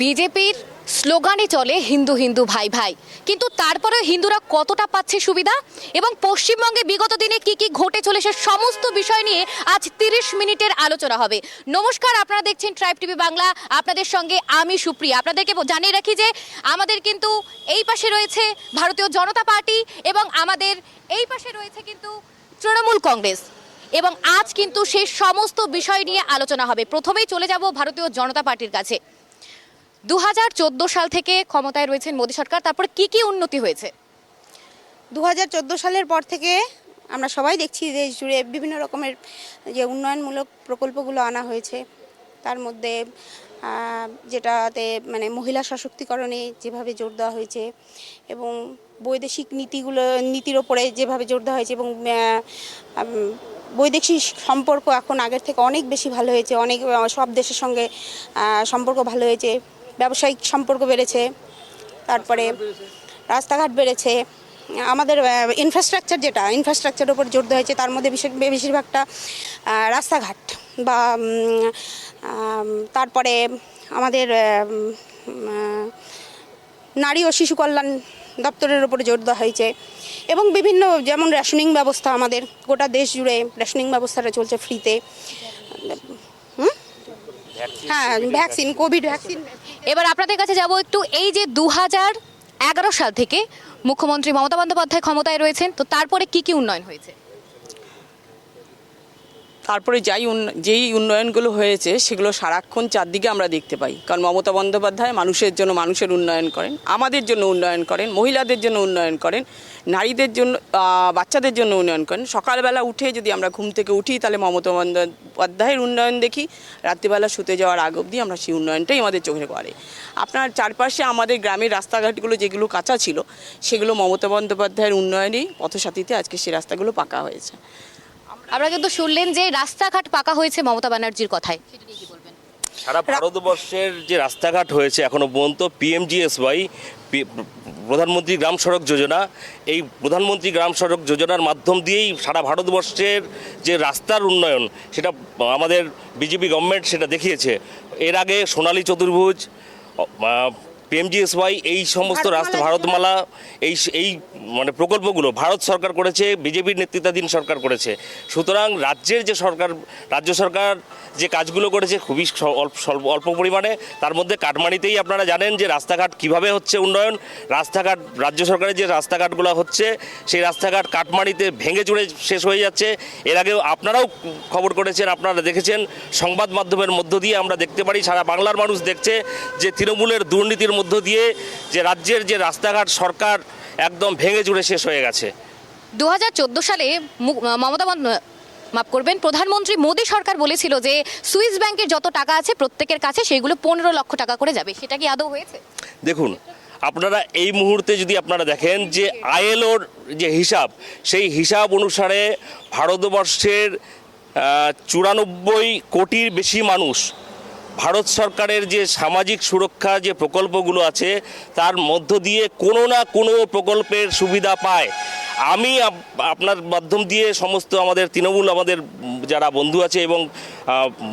বিজেপির স্লোগানে চলে হিন্দু হিন্দু ভাই ভাই, কিন্তু তারপরেও হিন্দুরা কতটা পাচ্ছে সুবিধা এবং পশ্চিমবঙ্গে বিগত দিনে কি কি ঘটে চলেছে সমস্ত বিষয় নিয়ে আজ 30 মিনিটের আলোচনা হবে। নমস্কার, আপনারা দেখছেন ট্রাইব টিভি বাংলা, আপনাদের সঙ্গে আমি সুপ্রিয়া। আপনাদেরকে জানিয়ে রাখি যে আমাদের কিন্তু এই পাশে রয়েছে ভারতীয় জনতা পার্টি এবং আমাদের এই পাশে রয়েছে কিন্তু তৃণমূল কংগ্রেস, এবং আজ কিন্তু সেই সমস্ত বিষয় নিয়ে আলোচনা হবে। প্রথমেই চলে যাব ভারতীয় জনতা পার্টির কাছে। 2014 সাল থেকে ক্ষমতায় রয়েছেন মোদী সরকার, তারপরে কি কি উন্নতি হয়েছে? 2014 সালের পর থেকে আমরা সবাই দেখছি দেশ জুড়ে বিভিন্ন রকমের যে উন্নয়নমূলক প্রকল্পগুলো আনা হয়েছে, তার মধ্যে যেটাতে মানে মহিলা সশক্তিকরণে যেভাবে জোর দেওয়া হয়েছে এবং বৈদেশিক নীতির ওপরে যেভাবে জোর দেওয়া হয়েছে এবং বৈদেশিক সম্পর্ক এখন আগের থেকে অনেক বেশি ভালো হয়েছে, অনেক সব দেশের সঙ্গে সম্পর্ক ভালো হয়েছে, ব্যবসায়িক সম্পর্ক বেড়েছে, তারপরে রাস্তাঘাট বেড়েছে, আমাদের ইনফ্রাস্ট্রাকচারের উপর জোর দেওয়া হয়েছে, তার মধ্যে বেশিরভাগটা রাস্তাঘাট বা তারপরে আমাদের নারী ও শিশু কল্যাণ দপ্তরের উপরে জোর দেওয়া হয়েছে এবং বিভিন্ন যেমন রেশনিং ব্যবস্থা, আমাদের গোটা দেশ জুড়ে রেশনিং ব্যবস্থাটা চলছে ফ্রিতে। হ্যাঁ, ভ্যাকসিন, কোভিড ভ্যাকসিন। এবার আপনাদের কাছে যাব একটু, এই যে 2011 সাল থেকে মুখ্যমন্ত্রী মমতা বন্দ্যোপাধ্যায় ক্ষমতায় রয়েছেন, তো তারপরে কি কি উন্নয়ন হয়েছে? তারপরে যেই উন্নয়নগুলো হয়েছে সেগুলো সারাক্ষণ চারদিকে আমরা দেখতে পাই, কারণ মমতা বন্দ্যোপাধ্যায় মানুষের জন্য মানুষের উন্নয়ন করেন, আমাদের জন্য উন্নয়ন করেন, মহিলাদের জন্য উন্নয়ন করেন, নারীদের জন্য, বাচ্চাদের জন্য উন্নয়ন করেন। সকালবেলা উঠে যদি আমরা ঘুম থেকে উঠি তাহলে মমতা বন্দ্যোপাধ্যায়ের উন্নয়ন দেখি, রাত্রিবেলা শুতে যাওয়ার আগ অবধি আমরা সেই উন্নয়নটাই আমাদের চোখে পড়ে। আপনার চারপাশে আমাদের গ্রামের রাস্তাঘাটগুলো যেগুলো কাঁচা ছিল সেগুলো মমতা বন্দ্যোপাধ্যায়ের উন্নয়নেই পথসাথীতে আজকে সেই রাস্তাগুলো পাকা হয়েছে। আমরা কিন্তু শুনলেন যে রাস্তাঘাট পাকা হয়েছে মমতা ব্যানার্জির কথায়, সেটা নিয়ে কি বলবেন? সারা ভারতবর্ষের যে রাস্তাঘাট হয়েছে এখনো পর্যন্ত পিএমজিএসওয়াই, প্রধানমন্ত্রী গ্রাম সড়ক যোজনা, এই প্রধানমন্ত্রী গ্রাম সড়ক যোজনার মাধ্যম দিয়েই সারা ভারতবর্ষের যে রাস্তার উন্নয়ন সেটা আমাদের বিজেপি গভর্নমেন্ট সেটা দেখিয়েছে। এর আগে সোনালী চতুর্ভুজ, পিএমজিএসওয়াই, এই সমস্ত রাস্তা, ভারতমালা, এই মানে প্রকল্পগুলো ভারত সরকার করেছে, বিজেপির নেতৃত্বাধীন সরকার করেছে। সুতরাং রাজ্য সরকার যে কাজগুলো করেছে খুবই অল্প পরিমাণে, তার মধ্যে কাটমানিতেই আপনারা জানেন যে রাস্তাঘাট কিভাবে হচ্ছে উন্নয়ন। রাস্তাঘাট রাজ্য সরকারের যে রাস্তাঘাটগুলো হচ্ছে সেই রাস্তাঘাট কাটমানিতে ভেঙে চুরে শেষ হয়ে যাচ্ছে। এর আগেও আপনারাও খবর করেছেন, আপনারা দেখেছেন, সংবাদ মাধ্যমের মধ্য দিয়ে আমরা দেখতে পারি, সারা বাংলার মানুষ দেখছে যে তৃণমূলের দুর্নীতির মধ্য দিয়ে যে রাজ্যের যে রাস্তাঘাট সরকার একদম ভেঙে চুরে শেষ হয়ে গেছে। 2014 সালে প্রধানমন্ত্রী মোদী সরকার বলেছিল যে সুইস ব্যাংকের যত টাকা আছে প্রত্যেকের কাছে সেগুলো 15 লক্ষ টাকা করে যাবে, সেটা কি আদৌ হয়েছে? দেখুন, আপনারা এই মুহূর্তে যদি আপনারা দেখেন যে আইএলওর যে হিসাব, সেই হিসাব অনুসারে ভারতবর্ষের 94 কোটির বেশি মানুষ ভারত সরকারের যে সামাজিক সুরক্ষা যে প্রকল্পগুলো আছে তার মধ্য দিয়ে কোনো না কোনো প্রকল্পের সুবিধা পায়। আমি আপনার মাধ্যম দিয়ে সমস্ত আমাদের তৃণমূল, আমাদের যারা বন্ধু আছে এবং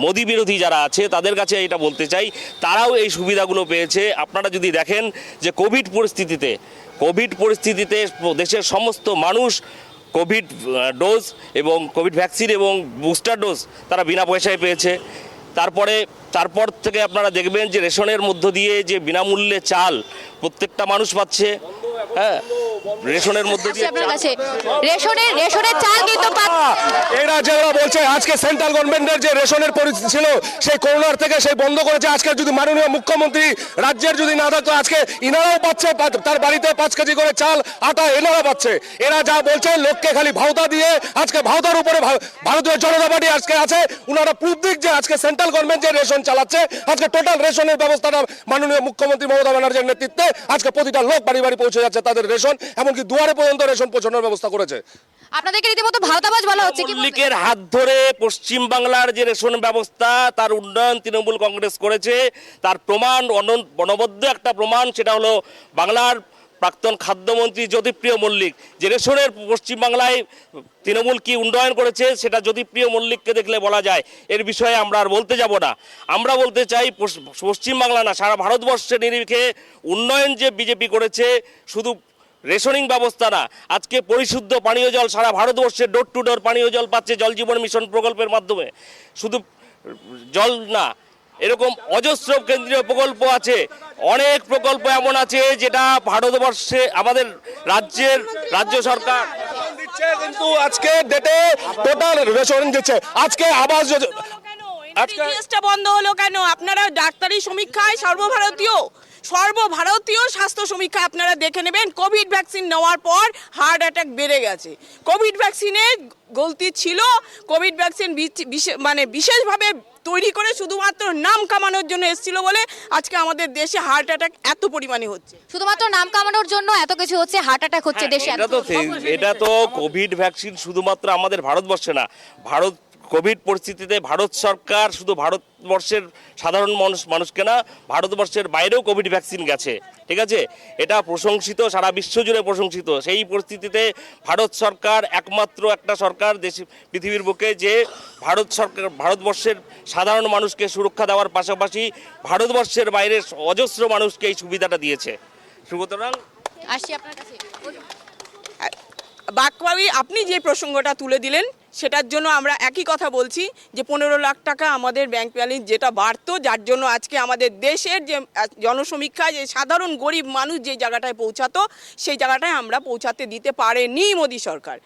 মোদী বিরোধী যারা আছে তাদের কাছে এটা বলতে চাই, তারাও এই সুবিধাগুলো পেয়েছে। আপনারা যদি দেখেন যে কোভিড পরিস্থিতিতে দেশের সমস্ত মানুষ কোভিড ডোজ এবং কোভিড ভ্যাকসিন এবং বুস্টার ডোজ তারা বিনা পয়সায় পেয়েছে। তারপর থেকে আপনারা দেখবেন যে রেশনের মধ্য দিয়ে যে বিনামূল্যে চাল প্রত্যেকটা মানুষ পাচ্ছে। হ্যাঁ, রেশনের মধ্যে দিয়ে রেশনের চাল কিন্তু এরা যারা বলছে আজকে সেন্ট্রাল গভর্নমেন্টের যে রেশনের পরিস্থিতি ছিল সেই করোনার থেকে সেই বন্ধ করেছে। আজকে যদি মাননীয় মুখ্যমন্ত্রী রাজ্যের যদি না থাকতো আজকে ইনারাও পাচ্ছে, তার বাড়িতে 5 কেজি করে চাল আটা এনারা পাচ্ছে। এরা যা বলছে লোককে খালি ভাওতা দিয়ে, আজকে ভাওতার উপরে ভারতীয় জনতা পার্টি আজকে আছে। উনারা প্রুফ দিক যে আজকে সেন্ট্রাল গভর্নমেন্ট যে রেশন চালাচ্ছে, আজকে টোটাল রেশনের ব্যবস্থাটা মাননীয় মুখ্যমন্ত্রী মমতা ব্যানার্জির নেতৃত্বে আজকে প্রতিটা লোক বাড়ি বাড়ি পৌঁছে যাচ্ছে তাদের রেশন, এমনকি দুয়ারে পর্যন্ত রেশন পৌঁছানোর ব্যবস্থা করেছে। আপনাদেরকে রীতিমতো ভাওতাবাজ বলা হচ্ছে। লীগের হাত ধরে পশ্চিম বাংলার যে রেশন ব্যবস্থা তার উন্নয়ন তৃণমূল কংগ্রেস করেছে, তার প্রমাণ অনবদ্য একটা প্রমাণ, সেটা হলো বাংলার প্রাক্তন খাদ্যমন্ত্রী জ্যোতিপ্রিয় মল্লিক, যে রেশনের পশ্চিমবাংলায় তৃণমূল কি উন্নয়ন করেছে সেটা জ্যোতিপ্রিয় মল্লিককে দেখলে বলা যায়। এর বিষয়ে আমরা আর বলতে যাব না। আমরা বলতে চাই পশ্চিমবাংলা না, সারা ভারতবর্ষের নিরিখে উন্নয়ন যে বিজেপি করেছে, শুধু রেশনিং ব্যবস্থা না, আজকে পরিশুদ্ধ পানীয় জল সারা ভারতবর্ষে ডোর টু ডোর পানীয় জল পাচ্ছে জল জীবন মিশন প্রকল্পের মাধ্যমে। শুধু জল না, এরকম অজস্র কেন্দ্রীয় প্রকল্প আছে, অনেক প্রকল্প এমন আছে যেটা ভারতবর্ষে আমাদের রাজ্য সরকার দিচ্ছে, কিন্তু আজকে ডেটে টোটাল রেশন দিচ্ছে। আজকে আবাস যোজনা জিএসটা বন্ধ হলো কেন? আপনারা ডাক্তারি সমীক্ষায় সর্বভারতীয় স্বাস্থ্য সমীক্ষা আপনারা দেখে নেবেন, কোভিড ভ্যাকসিন নেওয়ার পর হার্ট অ্যাটাক বেড়ে গেছে। কোভিড ভ্যাকসিনে গলতি ছিল, কোভিড ভ্যাকসিন বিশেষভাবে তৈরি করে শুধুমাত্র নাম কামানোর জন্য এসেছিল বলে আজকে আমাদের দেশে হার্ট অ্যাটাক এত পরিমাণে হচ্ছে। শুধুমাত্র নাম কামানোর জন্য এত কিছু হচ্ছে, হার্ট অ্যাটাক হচ্ছে দেশে। এটা তো কোভিড ভ্যাকসিন শুধুমাত্র আমাদের ভারতবর্ষে না, কোভিড পরিস্থিতিতে ভারত সরকার শুধু ভারতবর্ষের সাধারণ মানুষকে না, ভারতবর্ষের বাইরেও কোভিড ভ্যাকসিন গেছে, ঠিক আছে? এটা প্রশংসিত, সারা বিশ্ব জুড়ে প্রশংসিত। সেই পরিস্থিতিতে ভারত সরকার একমাত্র একটা সরকার পৃথিবীর বুকে যে ভারতবর্ষের সাধারণ মানুষকে সুরক্ষা দেওয়ার পাশাপাশি ভারতবর্ষের বাইরের অজস্র মানুষকে এই সুবিধাটা দিয়েছে। সুতরাং আসছি আপনার কাছে। বাকবাবি, আপনি যে প্রসঙ্গটা তুলে দিলেন সেটার জন্য আমরা একই কথা বলছি যে 15 লাখ টাকা আমাদের ব্যাংক ব্যালেন্স যেটা বাড়তো, যার জন্য আজকে আমাদের দেশের যে জনসমীক্ষায় যে সাধারণ গরিব মানুষ যে জায়গাটায় পৌঁছাতো সেই জায়গাটায় আমরা পৌঁছাতে দিতে পারেনি মোদী সরকার।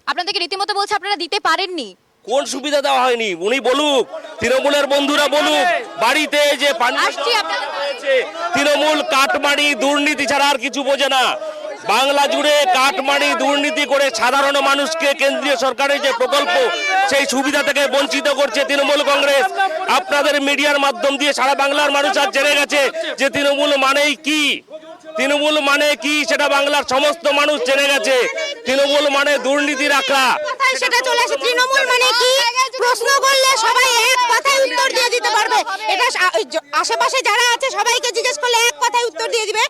আপনাদেরকে রীতিমতো বলছে আপনারা দিতে পারেননি। কোন সুবিধা দেওয়া হয়নি উনি বলুক, তৃণমূলের বন্ধুরা বলুক। বাড়িতে যে পানি আসছি আপনাদের হয়েছে, তৃণমূল কাটমানি দুর্নীতি ছাড়া আর কিছু বোঝে না। বাংলা জুড়ে কাটমানি দুর্নীতি করে সাধারণ মানুষকে কেন্দ্রীয় সরকারের যে প্রকল্প সেই সুবিধা থেকে বঞ্চিত করছে তৃণমূল কংগ্রেস। আপনাদের মিডিয়ার মাধ্যম দিয়ে সারা বাংলার মানুষ আজ জেনে গেছে যে তৃণমূল মানেই কি, তৃণমূল মানে কি সেটা বাংলার সমস্ত মানুষ জেনে গেছে। তৃণমূল মানে দুর্নীতি রাখা, সেটা চলে আসে। তৃণমূল মানে কি প্রশ্ন করলে সবাই এক কথায় উত্তর দিয়ে দিতে পারবে। এটা আশেপাশে যারা আছে সবাইকে জিজ্ঞেস করলে এক কথায় উত্তর দিয়ে দিবে।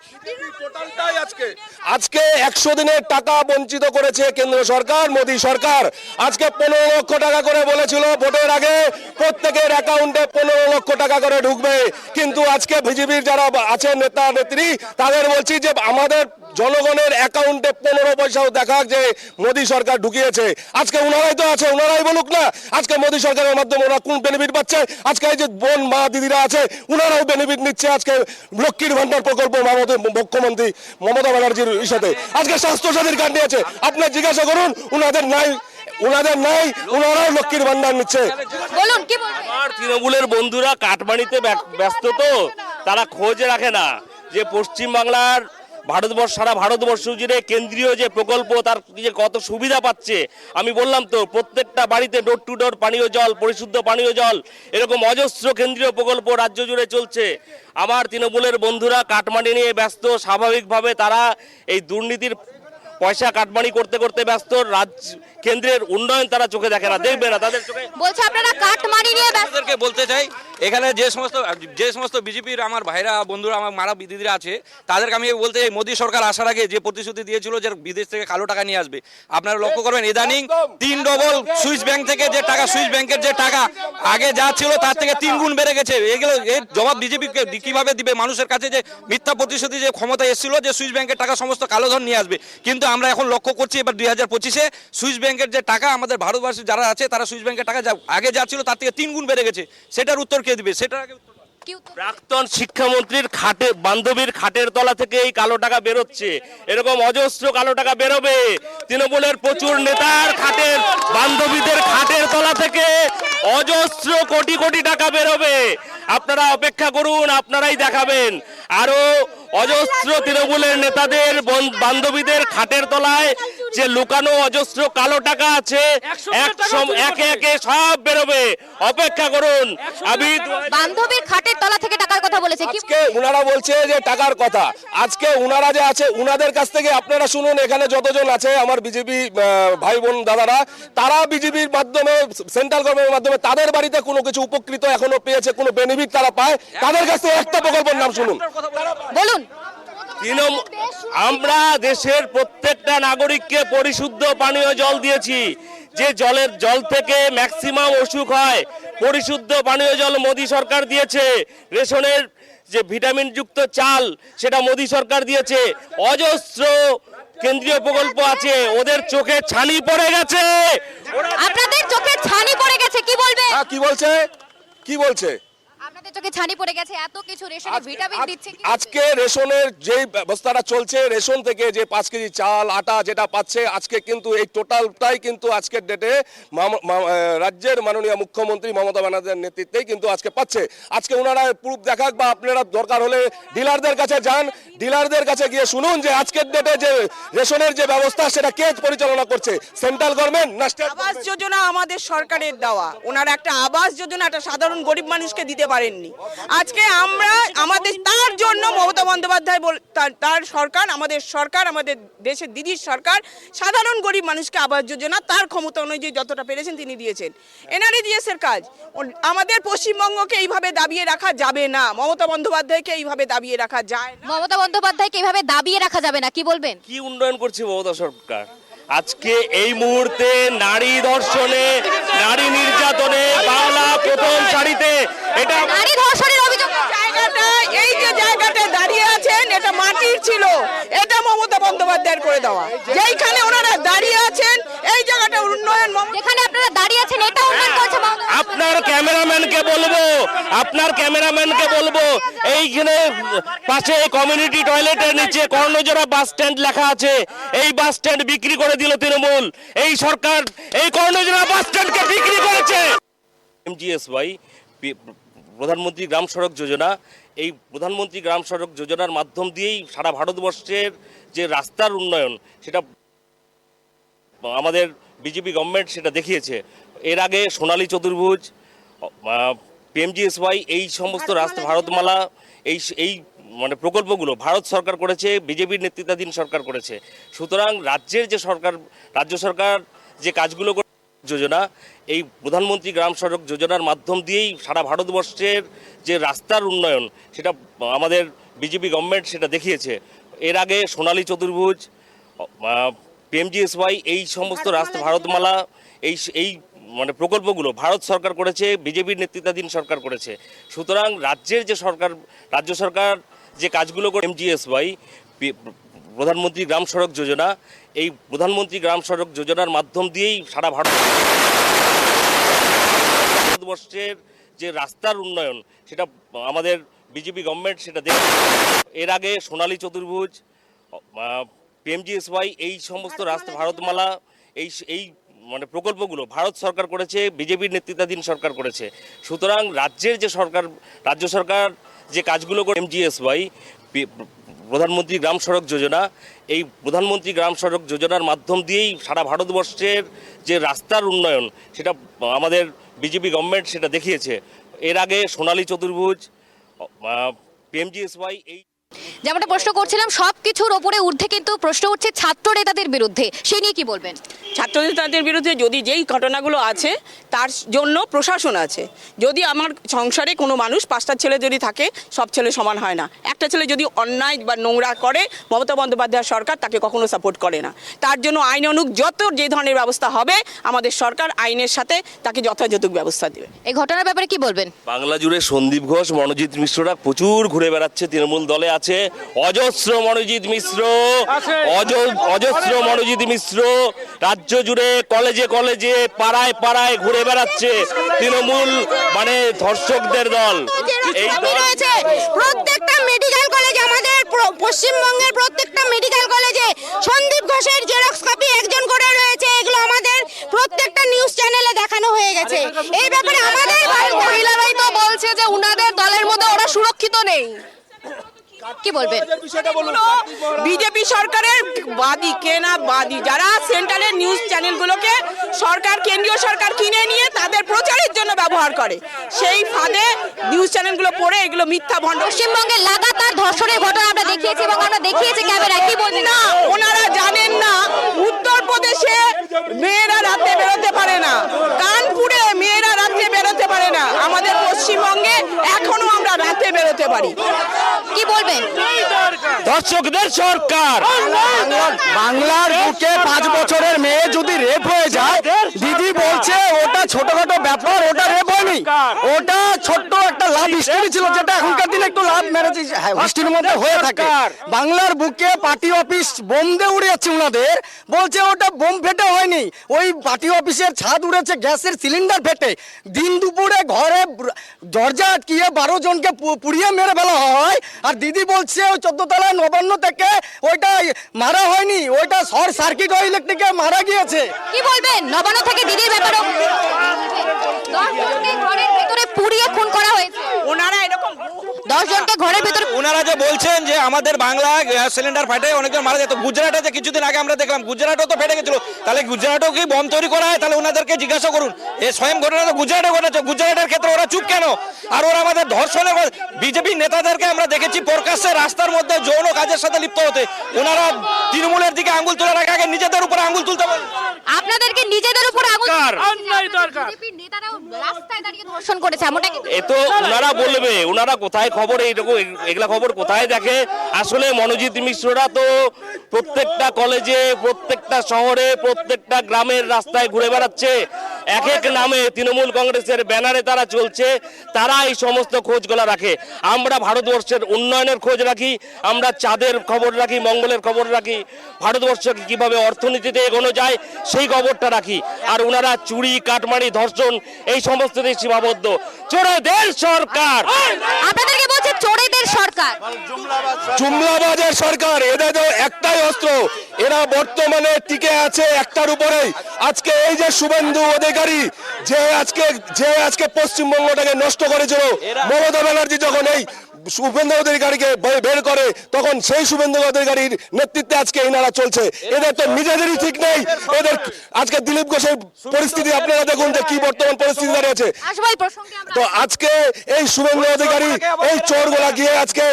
আজকে 100 দিনের টাকা বঞ্চিত করেছে কেন্দ্র সরকার, মোদী সরকার। আজকে 15 লক্ষ টাকা করে বলেছিল ভোটের আগে প্রত্যেকের অ্যাকাউন্টে 15 লক্ষ টাকা করে ঢুকবে, কিন্তু আজকে বিজেপির যারা আছে নেতা নেত্রী তাদের বলছি যে আমাদের জনগণের অ্যাকাউন্টে 15 পয়সাও দেখা যে মোদী সরকার ঢুকিয়েছে। আজকে উনারাই তো আছে, উনারাই বলুক না আজকে মোদী সরকারের মাধ্যমে ওরা কোন বেনিফিট পাচ্ছে। আজকে এই যে বোন মা দিদিরা আছে উনারাও বেনিফিট নিচ্ছে। আজকে লক্ষ্মীর ভান্ডার প্রকল্প মুখ্যমন্ত্রী মমতা ব্যানার্জির সাথে আজকে স্বাস্থ্য সাথীর কার্ড নিয়েছে। আপনি জিজ্ঞাসা করুন, উনাদের নাই, উনারাও লক্ষ্মীর ভান্ডার নিচ্ছে। বলুন কি বলবেন? আমার তৃণমূলের বন্ধুরা কাটমানিতে ব্যস্ত, তো তারা খোঁজ রাখে না যে পশ্চিমবাংলার সারা ভারতবর্ষ জুড়ে কেন্দ্রীয় যে প্রকল্প তার যে কত সুবিধা পাচ্ছে। আমি বললাম তো, প্রত্যেকটা বাড়িতে ডোর টু ডোর পানীয় জল, পরিশুদ্ধ পানীয় জল, এরকম অজস্র কেন্দ্রীয় প্রকল্প রাজ্য জুড়ে চলছে। আমার তৃণমূলের বন্ধুরা কাটমানি নিয়ে ব্যস্ত, স্বাভাবিকভাবে তারা এই দুর্নীতির পয়সা কাটমানি করতে করতে ব্যস্ত। কেন্দ্রের উন্নয়ন তারা চোখে দেখে না, দেখবে না তাদের চোখে। বলছে আপনারা কাটমানি নিয়ে ব্যস্ত। আপনাদেরকে বলতে চাই, এখানে যে সমস্ত বিজেপির আমার ভাইরা বন্ধুরা আমার মারা দিদিরা আছে তাদেরকে আমি বলতে চাই, মোদী সরকার আসার আগে যে প্রতিশ্রুতি দিয়েছিল যে বিদেশ থেকে কালো টাকা নিয়ে আসবে, আপনারা লক্ষ্য করবেন ইদানিং 3 ডবল সুইস ব্যাংক থেকে যে টাকা, সুইস ব্যাংকের যে টাকা আগে যা ছিল তার থেকে 3 গুণ বেড়ে গেছে। এগুলো এর জবাব বিজেপিকে কিভাবে দিবে মানুষের কাছে? যে মিথ্যা প্রতিশ্রুতি যে ক্ষমতা এসেছিল যে সুইস ব্যাংকের টাকা সমস্ত কালো ধন নিয়ে আসবে, কিন্তু আমরা এখন লক্ষ্য করছি এবার 2025-এ সুইস ব্যাংকের যে টাকা আমাদের ভারতবর্ষে যারা আছে তারা সুইস ব্যাংকের টাকা আগে যা ছিল তার থেকে 3 গুণ বেড়ে গেছে। সেটার উত্তর কে দিবে? সেটার আগে কি উত্তর? প্রাক্তন শিক্ষামন্ত্রীর বান্ধবীর খাটের তলা থেকে এই কালো টাকা বেরোচ্ছে। এরকম অজস্র কালো টাকা বেরোবে। তৃণমূলের প্রচুর নেতার খাটের, বান্ধবীদের খাটের তলা থেকে অজস্র কোটি কোটি টাকা বেরোবে। আপনারা অপেক্ষা করুন, আপনারাই দেখাবেন। আরো অজস্র তৃণমূলের নেতাদের বান্ধবীদের খাটের তলায় যে লুকানো অজস্র কালো টাকা আছে একে একে সব বেরোবে। অপেক্ষা করুন। আমি বান্ধবীর খাটের তলা থেকে টাকার কথা বলেছে কি? আজকে উনারা বলছে যে টাকার কথা। আজকে উনারা যে আছে উনাদের কাছ থেকে আপনারা শুনুন, এখানে যতজন আছে আমার বিজেপি ভাই বোন দাদারা, তারা বিজেপির মাধ্যমে, সেন্ট্রাল গভর্নমেন্টের মাধ্যমে তাদের বাড়িতে কোনো কিছু উপকৃত এখনো পেয়েছে, কোনো বেনিফিট তারা পায়, তাদের কাছ থেকে একটা প্রকল্পের নাম শুনুন। বলুন। আমরা দেশের প্রত্যেকটা নাগরিককে পরিশুদ্ধ পানীয় জল দিয়েছি। যে জল থেকে ম্যাক্সিমাম অসুখ হয়, পরিশুদ্ধ পানীয় জল মোদী সরকার দিয়েছে। রেশনের যে ভিটামিন যুক্ত চাল সেটা মোদী সরকার দিয়েছে। অজস্র কেন্দ্রীয় প্রকল্প আছে, ওদের চোখে ছানি পড়ে গেছে। আপনাদের চোখে ছানি পড়ে গেছে, কি বলবে? হ্যাঁ, কি বলছে আপনাদের চোখে ছানি পড়ে গেছে, এত কিছু রেশনে ভিটামিন দিচ্ছে, কি বলবে? আজকে রেশনের যে ব্যবস্থাটা চলছে, রেশন থেকে যে 5 কেজি চাল আটা যেটা পাচ্ছে, আজকে কিন্তু এই টোটালটাই কিন্তু আজকের ডেটে রাজ্যের মাননীয় মুখ্যমন্ত্রী মমতা ব্যানার্জির নেতৃত্বেই কিন্তু আজকে পাচ্ছে। আজকে ওনারা প্রুফ দেখাক, বা আপনারা দরকার হলে ডিলারদের কাছে যান, ডিলারদের কাছে গিয়ে শুনুন যে আজকের ডেটে যে রেশনের যে ব্যবস্থা সেটা কে পরিচালনা করছে, সেন্ট্রাল গভর্নমেন্ট না স্টেট? আবাস যোজনা আমাদের সরকারের দেওয়া, ওনারা একটা আবাস যোজনা একটা সাধারণ গরিব মানুষকে দিতে পারেননি। আজকে আমরা আমাদের তার জন্য মমতা বন্দ্যোপাধ্যায় তার সরকার, আমাদের দেশের দিদির সরকার সাধারণ গরিব মানুষকে আবাস যোজনা তার ক্ষমতা অনুযায়ী যতটা পেরেছেন তিনি দিয়েছেন। NREGS এর কাজ আমাদের পশ্চিমবঙ্গকে এইভাবে দাবিয়ে রাখা যাবে না, মমতা বন্দ্যোপাধ্যায়কে এইভাবে দাবিয়ে রাখা যায় না। মমতা বন্দ্যোপাধ্যায়কে এইভাবে দাবিয়ে রাখা যাবে না, কি বলবেন? কি উন্নয়ন করছে মমতা সরকার? আজকে এই মুহূর্তে নারী ধর্ষণে, নারী নির্যাতনে বাংলা প্রথম সারিতে। এটা নারী ধর্ষণের অভিযোগ, এই যে জায়গাটায় দাঁড়িয়ে আছেন এটা মাটির ছিল, এটা মমতা বন্দ্যোপাধ্যায়ের করে দেওয়া। যেইখানে ওনারা দাঁড়িয়ে আছেন এই জায়গাটা উন্নয়ন, যেখানে আপনারা দাঁড়িয়ে আছেন এটা উন্নয়ন করেছে মমতা। আপনার ক্যামেরাম্যানকে বলবো এইখানে পাশে কমিউনিটি টয়লেটের নিচে কর্ণজোড়া বাস স্ট্যান্ড লেখা আছে, এই বাস স্ট্যান্ড বিক্রি করে দিল তৃণমূল। এই সরকার এই কর্ণজোড়া বাস স্ট্যান্ডকে বিক্রি করেছে। MGSY প্রধানমন্ত্রী গ্রাম সড়ক যোজনা, এই প্রধানমন্ত্রী গ্রাম সড়ক যোজনার মাধ্যম দিয়েই সারা ভারতবর্ষের যে রাস্তার উন্নয়ন সেটা আমাদের বিজেপি গভর্নমেন্ট সেটা দেখিয়েছে। এর আগে সোনালী চতুর্ভুজ, PMGSY এই সমস্ত রাস্তা, ভারতমালা, এই মানে প্রকল্পগুলো ভারত সরকার করেছে, বিজেপির নেতৃত্বাধীন সরকার করেছে। সুতরাং রাজ্য সরকার যে কাজগুলো যোজনা, এই প্রধানমন্ত্রী গ্রাম সড়ক যোজনার মাধ্যম দিয়েই সারা ভারতবর্ষের যে রাস্তার উন্নয়ন সেটা আমাদের বিজেপি গভর্নমেন্ট সেটা দেখিয়েছে। এর আগে সোনালী চতুর্ভুজ, PMGSY এই সমস্ত রাস্তা, ভারতমালা, এই মানে প্রকল্পগুলো ভারত সরকার করেছে, বিজেপির নেতৃত্বাধীন সরকার করেছে। সুতরাং রাজ্য সরকার যে কাজগুলো করে MGSY প্রধানমন্ত্রী গ্রাম সড়ক যোজনা, এই প্রধানমন্ত্রী গ্রাম সড়ক যোজনার মাধ্যম দিয়েই সারা ভারতবর্ষের যে রাস্তার উন্নয়ন সেটা আমাদের বিজেপি গভর্নমেন্ট সেটা দেখেছে। এর আগে সোনালী চতুর্ভুজ, PMGSY এই সমস্ত রাস্তা, ভারতমালা, এই মানে প্রকল্পগুলো ভারত সরকার করেছে, বিজেপির নেতৃত্বাধীন সরকার করেছে। সুতরাং রাজ্য সরকার যে কাজগুলো করে MGSY প্রধানমন্ত্রী গ্রাম সড়ক যোজনা, এই প্রধানমন্ত্রী গ্রাম সড়ক যোজনার মাধ্যম দিয়েই সারা ভারতবর্ষের যে রাস্তার উন্নয়ন সেটা আমাদের বিজেপি গভর্নমেন্ট সেটা দেখিয়েছে। এর আগে সোনালী চতুর্ভুজ, PMGSY এই যেমনটা প্রশ্ন করছিলাম, সবকিছুর ওপরে ঊর্ধ্বে কিন্তু প্রশ্ন উঠছে ছাত্র নেতাদের বিরুদ্ধে, সে নিয়ে কি বলবেন? ছাত্র নেতাদের বিরুদ্ধে যদি যেই ঘটনাগুলো আছে তার জন্য প্রশাসন আছে। যদি আমার সংসারে কোনো মানুষ 5টা ছেলে যদি থাকে, সব ছেলে সমান হয় না। একটা ছেলে যদি অন্যায় বা নোংরা করে, মমতা বন্দ্যোপাধ্যায় সরকার তাকে কখনো সাপোর্ট করে না। তার জন্য আইন অনুগ যে ধরনের ব্যবস্থা হবে, আমাদের সরকার আইনের সাথে তাকে যথাযথ ব্যবস্থা দেবে। এই ঘটনার ব্যাপারে কি বলবেন? বাংলা জুড়ে সন্দীপ ঘোষ, মনোজিৎ মিশ্ররা প্রচুর ঘুরে বেড়াচ্ছে, তৃণমূল দলে আছে অজস্র মনোজিৎ মিশ্র রাজ্য জুড়ে কলেজে পাড়ায় ঘুরে বেড়াচ্ছে। তৃণমূল মানে ধর্ষকদের দল। এই রয়েছে প্রত্যেকটা মেডিকেল কলেজে, আমাদের পশ্চিমবঙ্গের প্রত্যেকটা মেডিকেল কলেজে সন্দীপ ঘোষের জেরক্স কপি একজন করে রয়েছে। এগুলো আমাদের প্রত্যেকটা নিউজ চ্যানেলে দেখানো হয়ে গেছে। এই ব্যাপারে আমাদের মহিলারাই তো বলছে যে উনাদের দলের মধ্যে ওরা সুরক্ষিত নেই, কি বলবেন? বিজেপি সরকারের বাদী যারা সেন্ট্রালের নিউজ চ্যানেলগুলোকে কেন্দ্রীয় সরকার কিনে নিয়ে তাদের প্রচারের জন্য ব্যবহার করে, সেই ফাঁদে নিউজ চ্যানেলগুলো পড়ে এগুলো মিথ্যা ভণ্ড। পশ্চিমবঙ্গে লাগাতার ধর্ষণের ঘটনা আমরা দেখিয়েছি এবং আমরা দেখিয়েছি ক্যামেরায়, কি বলবেন? না, ওনারা জানেন না উত্তরপ্রদেশে মেয়েরা রাতে বেরোতে পারে না, কানপুরে মেয়েরা রাতে বেরোতে পারে না। আমাদের পশ্চিমবঙ্গে এখনো আমরা রাতে বেরোতে পারি। কি বলবেন? দর্শকদের সরকার। বাংলার বুকে 5 বছরের মেয়ে যদি রেপ হয়ে যায়, দিদি বলছে ওটা ছোটখাটো ব্যাপার, ওটা রেপ হয়নি, ওটা ছোট্ট একটা লাভ হিস্ট্রি ছিল, যেটা এখনকার দিনে একটু লাভ ম্যারেজ হিস্ট্রির মধ্যে হয়ে থাকে। বাংলার বুকে পার্টি অফিস বোম দিয়ে উড়ে যাচ্ছে ওনাদের, বলছে ওটা বোম ফেটে হয়নি, ওই পার্টি অফিসের ছাদ উড়েছে গ্যাসের সিলিন্ডার ফেটে। দিন দুপুরে ঘরে দরজা আটকিয়ে 12 জনকে পুড়িয়ে মেরে ফেলা হয়, আর দিদি বলছে ওই 14 তলায় নবান্ন থেকে ওইটা মারা হয়নি, ওইটা শর্ট সার্কিট হয়ে ইলেকট্রিকে মারা গিয়েছে। কি বলবেন নবান্ন থেকে দিদির ব্যাপারে? 10 জনকে ঘরের ভেতরে পুড়িয়ে খুন করা হয়েছে। ওনারা এরকম 10 জনকে ঘরের ভেতরে ওনারা যে বলছেন যে আমাদের বাংলা গ্যাস সিলিন্ডার ফাটে অনেকজন মারা যেত, গুজরাটে যে কিছুদিন আগে আমরা দেখলাম গুজরাটও তো ফেটে গেছিল, তাহলে গুজরাটও কি বম তৈরি করা হয়? তাহলে ওনাদেরকে জিজ্ঞাসা করুন, এই স্বয়ং ঘটনা তো গুজরাটে ঘটেছে, গুজরাটের ক্ষেত্রে ওরা চুপ কেন? আর ওরা আমাদের ধর্ষণের বিজেপি নেতাদেরকে আমরা দেখেছি প্রকাশ্যে রাস্তার মধ্যে যৌন কাজের সাথে লিপ্ত হতে। ওনারা তৃণমূলের দিকে আঙ্গুল তোলার আগে নিজেদের উপরে আঙ্গুল তুলতে বলেন। আপনাদেরকে নিজেদের উপর আগুন দরকার। বিজেপির নেতারাও রাস্তায় দাঁড়িয়ে ধর্ষণ করেছে, এমনটা কি? এ তো ওনারা বলবে, ওনারা কোথায় খবর এইরকম এগুলা খবর কোথায় দেখে? আসলে মনোজিৎ মিশ্ররা তো প্রত্যেকটা কলেজে, প্রত্যেকটা শহরে, প্রত্যেকটা গ্রামের রাস্তায় ঘুরে বেড়াচ্ছে, এক এক নামে তৃণমূল কংগ্রেসের ব্যানারে তারা চলছে, তারা এই সমস্ত খোঁজগুলো রাখে। আমরা ভারতবর্ষের উন্নয়নের খোঁজ রাখি, আমরা চাঁদের খবর রাখি, মঙ্গলের খবর রাখি, ভারতবর্ষকে কিভাবে অর্থনীতিতে এগোনো যায় সেই খবরটা রাখি। আর ওনারা চুরি, কাটমারি, ধর্ষণ এই সমস্ততে সীমাবদ্ধ। চোরেদের সরকার। আপনাদেরকে বলছে চোরেদের সরকার। জুমলাবাজের সরকার, এদের তো একটাই অস্ত্র, এরা বর্তমানে টিকে আছে একটার উপরেই। আজকে এই যে শুভেন্দু অধিকারী যে আজকে পশ্চিমবঙ্গটাকে নষ্ট করেছিল, মমতা ব্যানার্জি যখন এই শুভেন্দু অধিকারীকে বের করে, তখন সেই শুভেন্দু অধিকারীর নেতৃত্বে আজকে এনারা চলছে। এদের তো নিজেদেরই ঠিক নেই। এদের আজকে দিলীপ ঘোষের পরিস্থিতি আপনারা দেখুন যে কি বর্তমান পরিস্থিতি দাঁড়িয়েছে। আসবো এই প্রসঙ্গে আমরা। তো আজকে এই শুভেন্দু অধিকারী এই চোরগুলা গিয়ে আজকে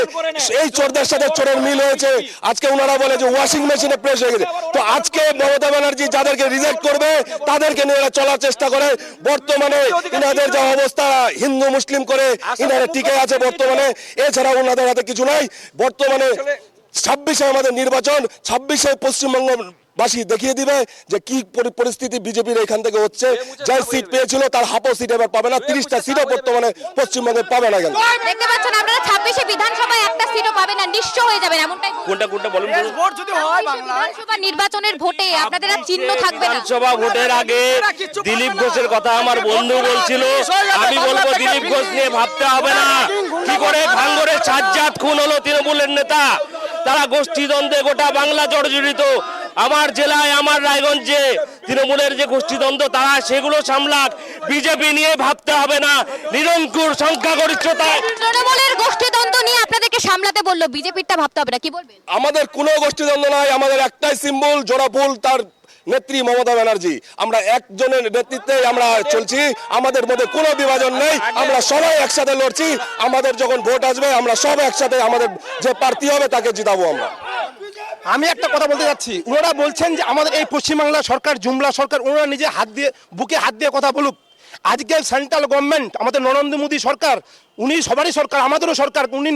এই চোরদের সাথে চোরের মিল হয়েছে। আজকে ওনারা বলে যে ওয়াশিং মেশিনে প্রেস হয়ে গেছে। তো আজকে মমতা ব্যানার্জি যাদেরকে রিজেক্ট করবে তাদেরকে নিয়ে এরা চলার চেষ্টা করে। বর্তমানে ইনাদের যে অবস্থা, হিন্দু মুসলিম করে ইনারা টিকে আছে বর্তমানে, এছাড়া ওনাদের হাতে কিছু নাই। বর্তমানে 26-এ আমাদের নির্বাচন, 26-এ পশ্চিমবঙ্গ বাসী দেখিয়ে দিবে যে কি পরিস্থিতি বিজেপির এখান থেকে হচ্ছে। যাই সিট পেয়েছিল তার হাফও সিট এবার পাবে না, 30টা সিটও বর্তমানে পশ্চিমবঙ্গে পাবে না। গেল দেখতে পাচ্ছেন আপনারা 26-এ বিধানসভায় একটা সিটও পাবেন না, নিঃস্ব হয়ে যাবেন, এমনটাই কোনটা কোনটা বলুন? বিধানসভা নির্বাচনের ভোটে আপনাদের আর চিহ্ন থাকবে না। বিধানসভা ভোটের আগে দিলীপ ঘোষের কথা আমার বন্ধু বলছিল, আমি বলবো দিলীপ ঘোষ নিয়ে ভাবতে হবে না। কি করে ভাঙ্গরে সাজ্জাদ খুন হলো তৃণমূলের নেতা, তারা গোষ্ঠীদ্বন্দ্বে গোটা বাংলা জর্জরিত। আমার জেলায়, আমার রায়গঞ্জে তৃণমূলের যে গোষ্ঠীদ্বন্দ্ব তারা সেগুলো সামলাক, বিজেপি নিয়ে ভাবতে হবে না। নিরঙ্কুশ সংখ্যাগরিষ্ঠতায় তৃণমূলের গোষ্ঠীদ্বন্দ্ব নিয়ে আপনাদেরকে সামলাতে বললো, বিজেপিরটা ভাবতে হবে না, কি বলবেন? আমাদের কোনো গোষ্ঠীদ্বন্দ্ব নাই, আমাদের একটাই সিম্বল, জোড়া ফুল, তার নেত্রী মমতা ব্যানার্জি। আমরা একজনের নেতৃত্বে আমরা চলছি, আমাদের মধ্যে কোনো বিভাজন নেই, আমরা সবাই একসাথে লড়ছি। আমাদের যখন ভোট আসবে আমরা সব একসাথে, আমাদের যে প্রার্থী হবে তাকে জিতাবো আমরা। আমি একটা কথা বলতে যাচ্ছি, ওনারা বলছেন যে আমাদের এই পশ্চিমবাংলা সরকার জুমলা সরকার, ওনারা নিজে হাত দিয়ে বুকে হাত দিয়ে কথা বলুক। আজকে সেন্ট্রাল গভর্নমেন্ট, আমাদের নরেন্দ্র মোদী সরকার, উনি সবারই সরকার, আমাদেরও সরকার, উনি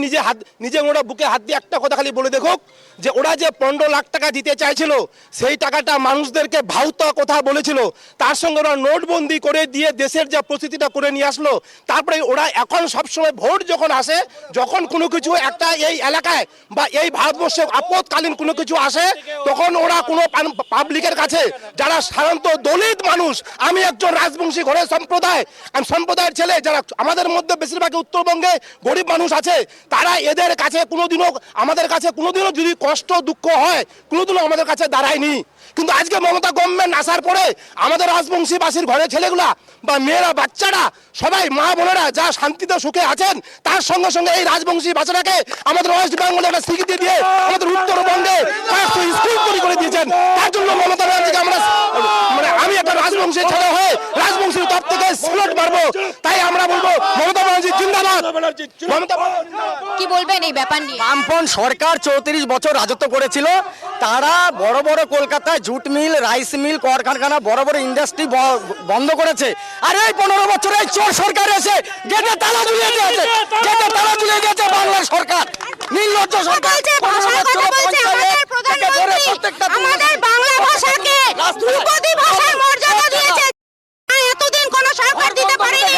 নিজে ওরা বুকে হাত দিয়ে একটা কথা খালি বলে দেখুক যে ওরা যে 15 লাখ টাকা দিতে চাইছিল, সেই টাকাটা মানুষদেরকে ভাউতা কথা বলেছিল, তার সঙ্গে ওরা নোটবন্দি করে দিয়ে দেশের যে পরিস্থিতিটা করে নিয়ে আসলো। তারপরে ওরা এখন সবসময় ভোট যখন আসে, যখন কোনো কিছু একটা এই এলাকায় বা এই ভারতবর্ষে আপদকালীন কোনো কিছু আসে, তখন ওরা কোনো পাবলিকের কাছে, যারা সাধারণত দলিত মানুষ, আমি একজন রাজবংশী ঘরের সম্প্রদায়ের ছেলে, যারা আমাদের মধ্যে বেশিরভাগ উত্তরবঙ্গে গরিব মানুষ আছে, তারা এদের কাছে কোনোদিনও, আমাদের কাছে কোনোদিনও যদি কষ্ট দুঃখ হয় কোনোদিনও আমাদের কাছে দাঁড়ায়নি। কিন্তু আজকে মমতা গভর্নমেন্ট আসার পরে আমাদের রাজবংশীবাসীর ঘরের ছেলেগুলা বা মেয়েরা, বাচ্চারা, সবাই মা বোনেরা যা শান্তিতে সুখে আছেন, তার সঙ্গে সঙ্গে এই রাজবংশী বাচ্চাটাকে আমাদের ওয়েস্ট বেঙ্গলে একটা স্বীকৃতি দিয়ে আমাদের উত্তরবঙ্গে কয়েকশো স্কুল তৈরি করে দিয়েছেন। তার জন্য মমতা ব্যানার্জিকে আমরা, মানে আমি একটা রাজবংশী ছেলে হয়ে রাজবংশীর তরফ থেকে স্যালুট মারবো। তাই আমরা বলবো মমতা ব্যানার্জি জিন্দাবাদ। কি বলবেন এই ব্যাপার নিয়ে? বামফ্রন্ট সরকার 34 বছর রাজত্ব করেছিল, তারা বড় বড় কলকাতায় জুট মিল, রাইস মিল, কারখানা, বড় বড় ইন্ডাস্ট্রি বন্ধ করেছে। আর এই 15 বছরে এই চোর সরকার এসে গেটে তালা ঝুলিয়ে দিয়েছে, বাংলার সরকার। নির্লজ্জ সরকার। বলছে, ভাষার কথা বলছে, আমাদের প্রধানমন্ত্রী আমাদের বাংলা ভাষাকে ধ্রুপদী ভাষার মর্যাদা দিয়েছে। এতদিন কোন সরকার দিতে পারেনি,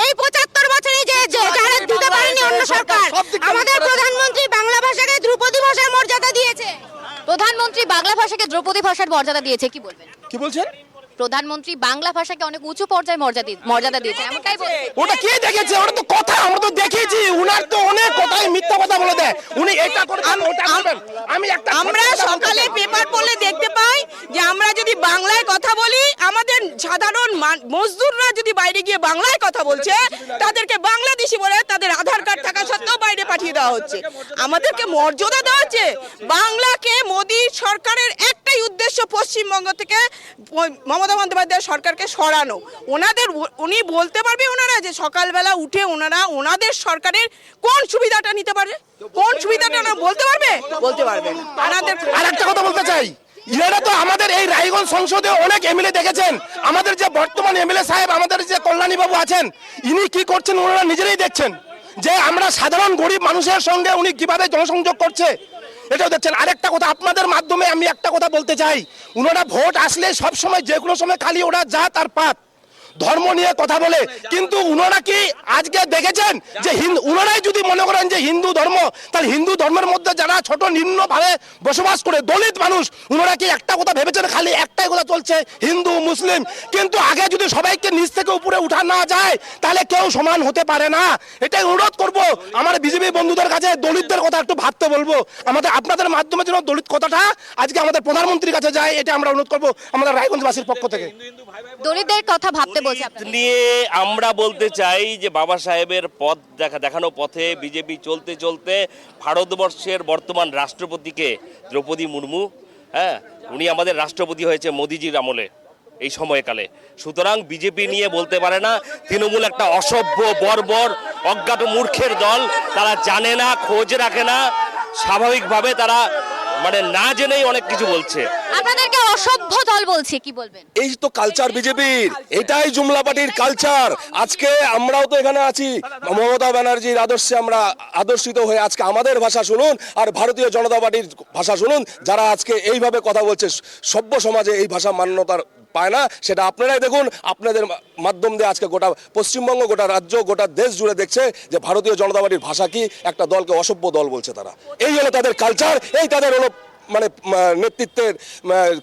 এই 75 বছরে যে যারা দিতে পারেনি অন্য সরকার, আমাদের প্রধানমন্ত্রী বাংলা ভাষাকে ধ্রুপদী ভাষার মর্যাদা দিয়েছে। প্রধানমন্ত্রী বাংলা ভাষাকে দ্রৌপদী ভাষার মর্যাদা দিয়েছে, কি বলবেন? কি বলছেন? প্রধানমন্ত্রী বাংলা ভাষাকে অনেক উঁচু পর্যায়ে মর্যাদা দিয়েছে, এমনটাই বলছে। ওটা কে দেখেছে? ওটা তো কথা, আমরা তো দেখেছি। উনার তো অনেক কথাই মিথ্যা কথা বলে দেয়। উনি এটা করবেন, ওটা করবেন। আমি একটা আমরা সকালে পেপার পড়লে দেখতে পাই যে আমরা যদি বাংলায় কথা বলি, আমাদের সাধারণ মজদুররা যদি বাইরে গিয়ে বাংলায় কথা বলছে, তাদেরকে বাংলাদেশি বলে তাদের আধার কার্ড থাকা সত্ত্বেও বাইরে পাঠিয়ে দেওয়া হচ্ছে। আমাদেরকে মর্যাদা দেওয়া হচ্ছে। বাংলাকে মোদী সরকারের একটাই উদ্দেশ্য, পশ্চিমবঙ্গ থেকে মমতা বন্দ্যোপাধ্যায় সরকারকে সরানো। উনি বলতে পারবে ওনারা যে সকালবেলা উঠে ওনারা ওনাদের সরকারের কোন সুবিধাটা নিতে পারে, কোন সুবিধাটা ওনারা বলতে পারবে? বলতে পারবে না। আর একটা কথা বলতে চাই, এরা তো আমাদের এই রায়গঞ্জ সংসদে অনেক এমএলএ দেখেছেন। আমাদের যে বর্তমান এমএলএ সাহেব, আমাদের যে কল্যাণী বাবু আছেন, ইনি কি করছেন ওনারা নিজেরাই দেখছেন, যে আমরা সাধারণ গরিব মানুষের সঙ্গে উনি কিভাবে জনসংযোগ করছে, এটাও দেখছেন। আরেকটা কথা আপনাদের মাধ্যমে আমি একটা কথা বলতে চাই, ওনারা ভোট আসলে সব সময় যে কোনো সময় খালি ওরা যা তার পাত ধর্ম নিয়ে কথা বলে, কিন্তু উনারা কি আজকে দেখেছেন যে উনারাই যদি মনে করেন যে হিন্দু ধর্ম, তাহলে হিন্দু ধর্মের মধ্যে যারা ছোট নিম্নভাবে বসবাস করে দলিত মানুষ, উনারা কি একটা কথা ভেবেছেন? খালি একটাই কথা চলছে, হিন্দু মুসলিম। কিন্তু আগে যদি সবাইকে নিচ থেকে উপরে উঠা না যায়, তাহলে কেউ সমান হতে পারে না। এটাই অনুরোধ করব আমার বিজেপি বন্ধুদের কাছে, দলিতদের কথা একটু ভাবতে বলবো। আপনাদের মাধ্যমে যেন দলিত কথাটা আজকে আমাদের প্রধানমন্ত্রীর কাছে যায়, এটা আমরা অনুরোধ করবো আমাদের রায়গঞ্জবাসীর পক্ষ থেকে। দলিতদের কথা ভাবতে বলছে আপনাদের। নিয়ে আমরা বলতে চাই যে বাবা সাহেবের পথ দেখানো পথে বিজেপি চলতে চলতে ভারতবর্ষের বর্তমান রাষ্ট্রপতিকে দ্রৌপদী মুর্মু, হ্যাঁ, উনি আমাদের রাষ্ট্রপতি হয়েছে মোদিজির আমলে এই সময়কালে। সুতরাং বিজেপি নিয়ে বলতে পারে না। তৃণমূল একটা অসভ্য বর্বর অজ্ঞাত মূর্খের দল, তারা জানে না, খোঁজ রাখে না, স্বাভাবিকভাবে তারা মানে না জেনেই অনেক কিছু বলছে। আপনাদেরকে অসভ্য দল বলছে, কি বলবেন? এই তো কালচার বিজেপির, এটাই জুমলা পার্টির কালচার। আজকে আমরাও তো এখানে আছি, মমতা ব্যানার্জির আদর্শে আমরা আদর্শিত হয়ে আজকে আমাদের ভাষা শুনুন আর ভারতীয় জনতা পার্টির ভাষা শুনুন। যারা আজকে এইভাবে কথা বলছে, সভ্য সমাজে এই ভাষা মান্যতার পায় না, সেটা আপনারাই দেখুন। আপনাদের মাধ্যম দিয়ে আজকে গোটা পশ্চিমবঙ্গ, গোটা রাজ্য, গোটা দেশ জুড়ে দেখছে যে ভারতীয় জনতা পার্টির ভাষা কি, একটা দলকে অসভ্য দল বলছে তারা। এই হলো তাদের কালচার, এই তাদের হলো মানে নেতৃত্বের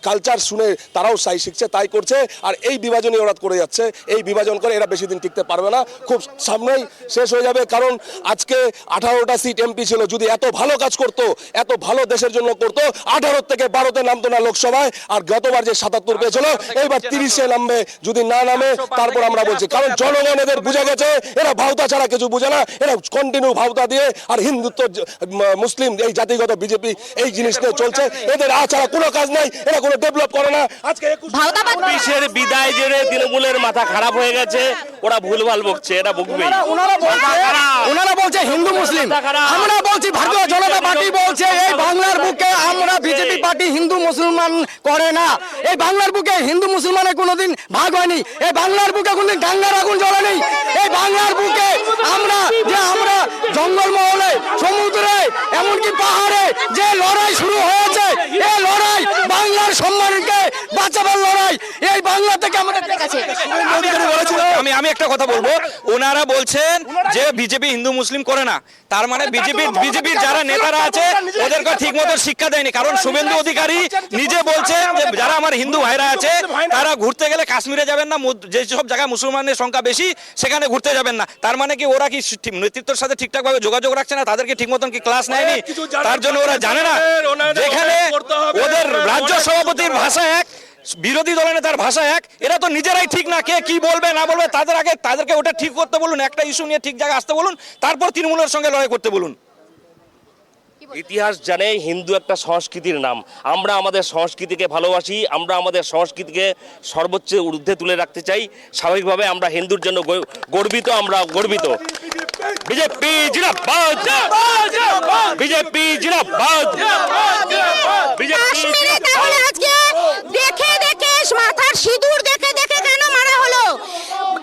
কালচার শুনে তারাও সাই শিখছে, তাই করছে। আর এই বিভাজনই ওরা করে যাচ্ছে, এই বিভাজন করে এরা বেশি দিন টিকতে পারবে না, খুব সামনেই শেষ হয়ে যাবে। কারণ আজকে 18টা সিট এমপি ছিল, যদি এত ভালো কাজ করতো, এত ভালো দেশের জন্য করতো, 18 থেকে 12তে নামতো না লোকসভায়। আর গতবার যে 77 পেয়েছিল, এইবার 30-এ নামবে। যদি না নামে তারপর আমরা বলছি, কারণ জনগণ এদের বুঝে গেছে, এরা ভাওতা ছাড়া কিছু বুঝে না। এরা কন্টিনিউ ভাওতা দিয়ে আর হিন্দুত্ব মুসলিম এই জাতিগত বিজেপি এই জিনিস নিয়ে চলছে। এদের আছাড়া কোনো কাজ নাই, এরা কোনো ডেভেলপ করে না। আজকে 21-এর বিদায় জেনে তৃণমূলের মাথা খারাপ হয়ে গেছে, ওরা ভুলভাল বকছে, এটা বকবেই। ওনারা বলছে হিন্দু মুসলিম, আমরা বলছি ভারতীয় জনতা পার্টি বলছে এই বাংলার বুকে আমরা বিজেপি পার্টি হিন্দু মুসলমান করে না। এই বাংলার বুকে হিন্দু মুসলমানের কোনোদিন ভাগ হয়নি। এই বাংলার বুকে কোনোদিন দাঙ্গার আগুন জ্বলে নেই। এই বাংলার বুকে আমরা জঙ্গলমহলে, সমুদ্রে, এমনকি পাহাড়ে যে লড়াই শুরু হয়েছে, এই লড়াই বাংলার সম্মানকে বাঁচাবার লড়াই। এই বাংলা থেকে আমাদের কাছে আমি একটা কথা বলবো, ওনারা বলছেন যে বিজেপি হিন্দু মুসলিম করে না, তার মানে বিজেপির যারা নেতারা আছে ওদেরকে ঠিক মতো শিক্ষা দেয়নি। কারণ শুভেন্দু অধিকারী নিজে বলছেন যে যারা আমার হিন্দু ভাইরা আছে তারা ঘুরতে গেলে কাশ্মীরে যাবেন না, যেসব জায়গায় মুসলমানের সংখ্যা বেশি সেখানে ঘুরতে যাবেন না। তার মানে কি ওরা কি নেতৃত্বের সাথে ঠিকঠাক ভাবে যোগাযোগ রাখছে না, তাদেরকে ঠিক মতন কি ক্লাস নেয়নি, তার জন্য ওরা জানে না। যেখানে ওদের রাজ্য সভাপতির ভাষা এক, বিরোধী দলের নেতার ভাষা এক, এরা তো নিজেরাই ঠিক না, কে কি বলবে না বলবে তাদেরকে ওটা ঠিক করতে বলুন, একটা ইস্যু নিয়ে ঠিক জায়গায় আসতে বলুন, তারপর তৃণমূলের সঙ্গে লড়াই করতে বলুন। ইতিহাস জানে হিন্দু একটা সংস্কৃতির নাম। আমরা আমাদের সংস্কৃতিকে ভালোবাসি, আমরা আমাদের সংস্কৃতিকে সর্বোচ্চ ঊর্ধ্বে তুলে রাখতে চাই। স্বাভাবিকভাবে আমরা হিন্দুর জন্য গর্বিত, আমরা গর্বিত। বিজেপি জিন্দাবাদ, বিজেপি জিন্দাবাদ, বিজেপি তাহলে আজকে দেখে দেখে মাথার সিঁদুর দেখে দেখে কেন মারা হলো?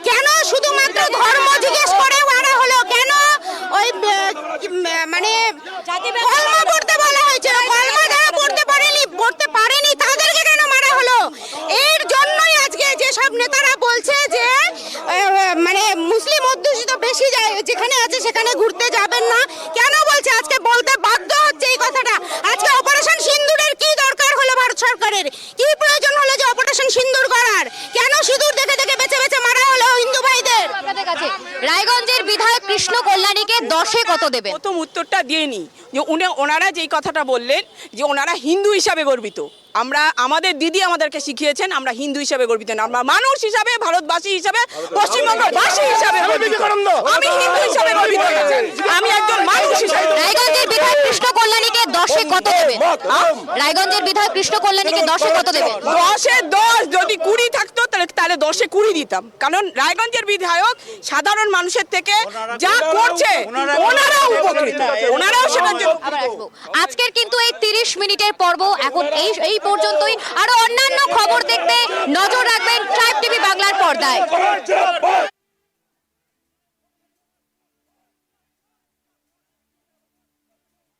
কেন শুধুমাত্র ধর্ম জিজ্ঞেস করে মারা হলো? কেন ওই মানে কলমা পড়তে বলা হয়েছিল, কলমা যারা পড়তে পারেনি তাদেরকে কেন মারা হলো? এর জন্যই আজকে যে সব নেতারা বলছে যে মানে মুসলিম অধ্যুষিত বেশি যায়, যেখানে আছে সেখানে ঘুরতে যাবেন না, কেন বলছে? আজকে বলতে বাধ্য হচ্ছে এই কথাটা। আজকে অপারেশন সিন্দুরের কি দরকার হলো ভারত সরকারের? কি প্রয়োজন হলো যে অপারেশন সিন্দুর করার? কেন সিঁদুর দেখে দেখে বেছে বেছে মারা হলো হিন্দু ভাইদের? আপনাদের কাছে রায়গঞ্জের বিধায়ক কৃষ্ণ কল্যাণীকে 10-এ কত দেবেন? প্রথম উত্তরটা দিইনি যে ওনারা যেই কথাটা বললেন যে ওনারা হিন্দু হিসাবে গর্বিত। আমরা আমাদের দিদি আমাদেরকে শিখিয়েছেন আমরা হিন্দু হিসাবে গর্বিত না, আমরা মানুষ হিসাবে, ভারতবাসী হিসাবে, পশ্চিমবঙ্গবাসী হিসাবে গর্বিত। আমি হিন্দু হিসাবে গর্বিত না, আমি একজন মানুষ হিসাবে। রায়গঞ্জের বিধায়ক কৃষ্ণ কল্যাণীকে 10-এ কত দেবেন? রায়গঞ্জের বিধায়ক কৃষ্ণ কল্যাণীকে 10-এ কত দেবেন? 10-এ 10, যদি 20 থাকতো তাহলে 10-এ 20 দিতাম, কারণ রায়গঞ্জের বিধায়ক সাধারণ মানুষের থেকে যা করছে ওনারাও উপকৃত, ওনারাও সেটার জন্য। আবার আসবো। আজকের কিন্তু এই 30 মিনিটের পর্ব এখন এই পর্যন্তই। আরো অন্যান্য খবর দেখতে নজর রাখবেন ট্রাইব টিভি বাংলার পর্দায়।